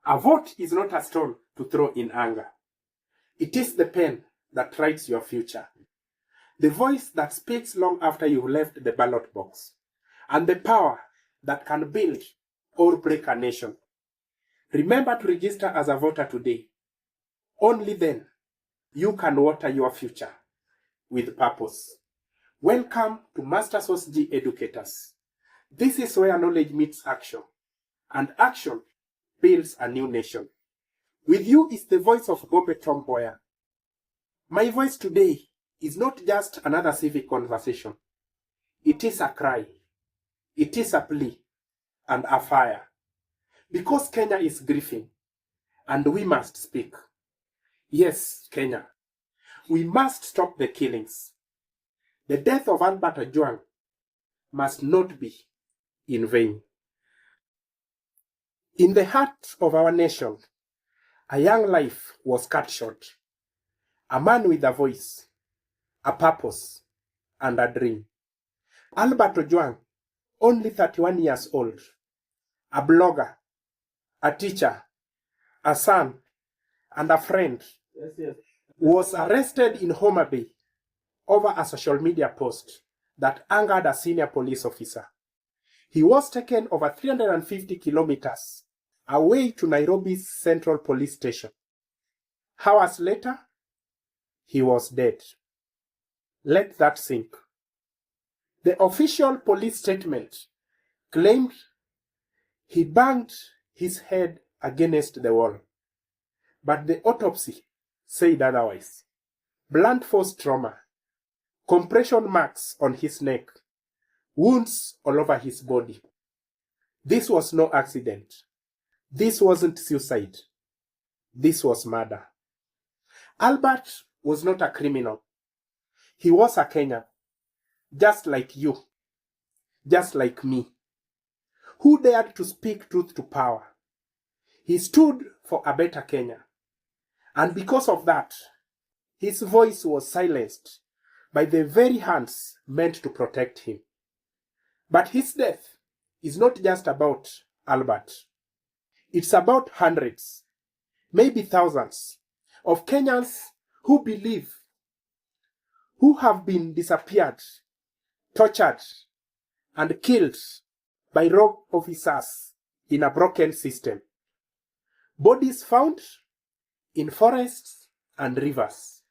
A vote is not a stone to throw in anger. It is the pen that writes your future. The voice that speaks long after you've left the ballot box. And the power that can build or break a nation. Remember to register as a voter today. Only then you can water your future with purpose. Welcome to Mastasos G Educators. This is where knowledge meets action, and action builds a new nation. With you is the voice of Gombe Mboya. My voice today is not just another civic conversation. It is a cry, it is a plea, and a fire. Because Kenya is grieving, and we must speak. Yes, Kenya. We must stop the killings. The death of Ojwang must not be in vain. In the heart of our nation, a young life was cut short. A man with a voice, a purpose, and a dream. Ojwang, only 31 years old, a blogger, a teacher, a son, and a friend, was arrested in Homa Bay over a social media post that angered a senior police officer. He was taken over 350 kilometers away to Nairobi's Central Police Station. Hours later, he was dead. Let that sink. The official police statement claimed he banged his head against the wall. But the autopsy said otherwise. Blunt force trauma, compression marks on his neck, wounds all over his body. This was no accident. This wasn't suicide. This was murder. Albert was not a criminal. He was a Kenyan, just like you, just like me, who dared to speak truth to power. He stood for a better Kenya. And because of that, his voice was silenced by the very hands meant to protect him. But his death is not just about Albert. It's about hundreds, maybe thousands, of Kenyans who believe, who have been disappeared, tortured, and killed by rogue officers in a broken system. Bodies found in forests and rivers.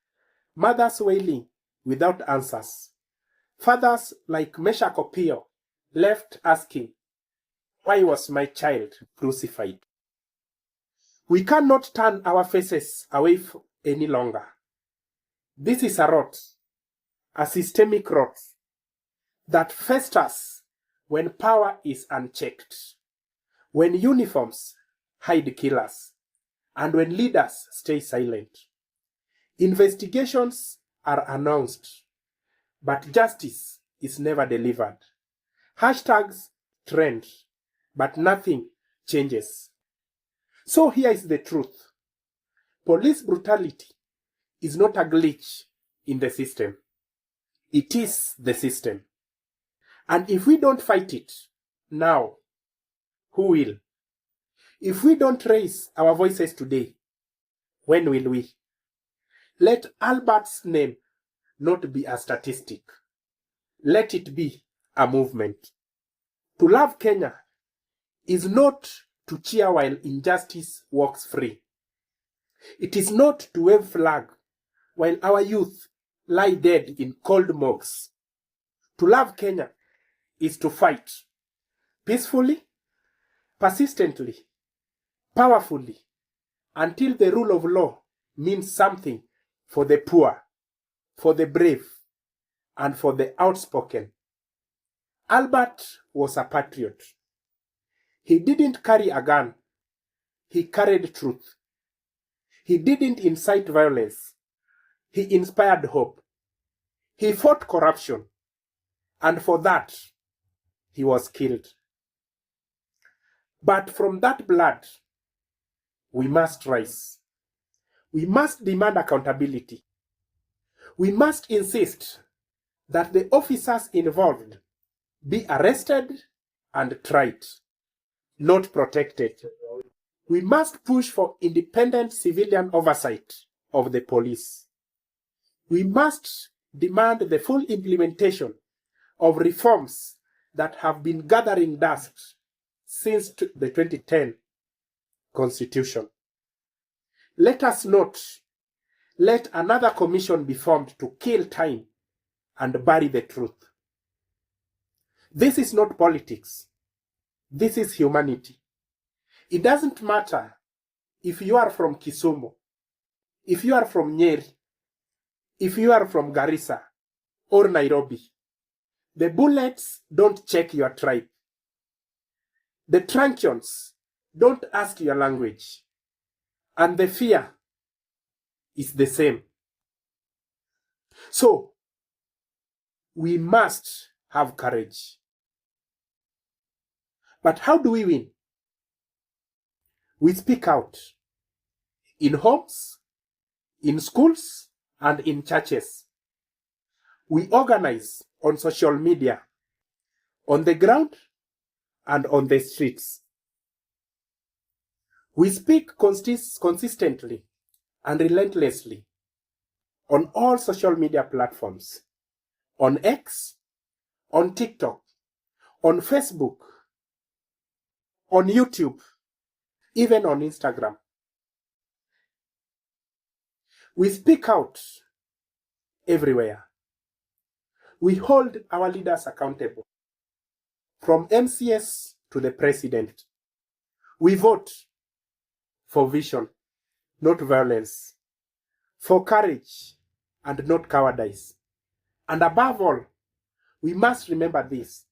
Mothers wailing without answers. Fathers like Mesha Kopio left asking, why was my child crucified? We cannot turn our faces away any longer. This is a rot, a systemic rot, that festers when power is unchecked, when uniforms hide killers, and when leaders stay silent. Investigations are announced, but justice is never delivered. Hashtags trend, but nothing changes. So here is the truth. Police brutality is not a glitch in the system. It is the system. And if we don't fight it now, who will? If we don't raise our voices today, when will we? Let Albert's name not be a statistic. Let it be a movement. To love Kenya is not to cheer while injustice walks free. It is not to wave flag while our youth lie dead in cold morgues. To love Kenya is to fight peacefully, persistently, powerfully, until the rule of law means something for the poor, for the brave, and for the outspoken. Albert was a patriot. He didn't carry a gun. He carried truth. He didn't incite violence. He inspired hope. He fought corruption. And for that, he was killed. But from that blood, we must rise. We must demand accountability. We must insist that the officers involved be arrested and tried, not protected. We must push for independent civilian oversight of the police. We must demand the full implementation of reforms that have been gathering dust since the 2010 Constitution. Let us not let another commission be formed to kill time and bury the truth. This is not politics. This is humanity. It doesn't matter if you are from Kisumu, if you are from Nyeri, if you are from Garissa or Nairobi. The bullets don't check your tribe. The truncheons don't ask your language. And the fear is the same. So, we must have courage. But how do we win? We speak out in homes, in schools, and in churches. We organize on social media, on the ground, and on the streets. We speak consistently and relentlessly on all social media platforms, on X, on TikTok, on Facebook, on YouTube, even on Instagram. We speak out everywhere. We hold our leaders accountable, from MCS to the president. We vote for vision, not violence, for courage and not cowardice. And above all, we must remember this: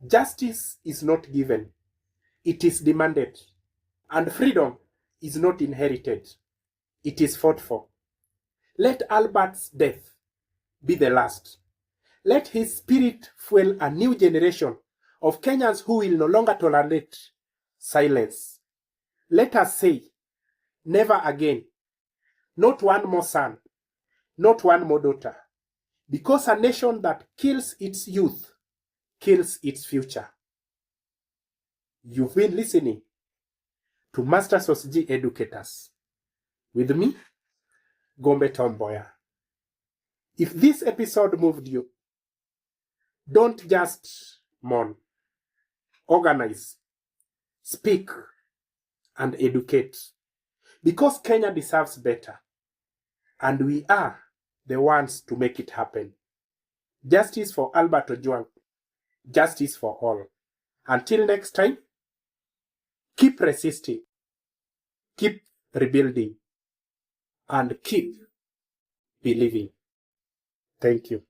justice is not given, it is demanded. And freedom is not inherited, it is fought for. Let Albert's death be the last. Let his spirit fuel a new generation of Kenyans who will no longer tolerate silence. Let us say, never again. Not one more son, not one more daughter. Because a nation that kills its youth kills its future. You've been listening to Mastasos G Educators. With me, Gombe Mboya. If this episode moved you, don't just mourn. Organize, speak, and educate. Because Kenya deserves better. And we are the ones to make it happen. Justice for Albert Ojwang. Justice for all. Until next time, keep resisting, keep rebuilding, and keep believing. Thank you.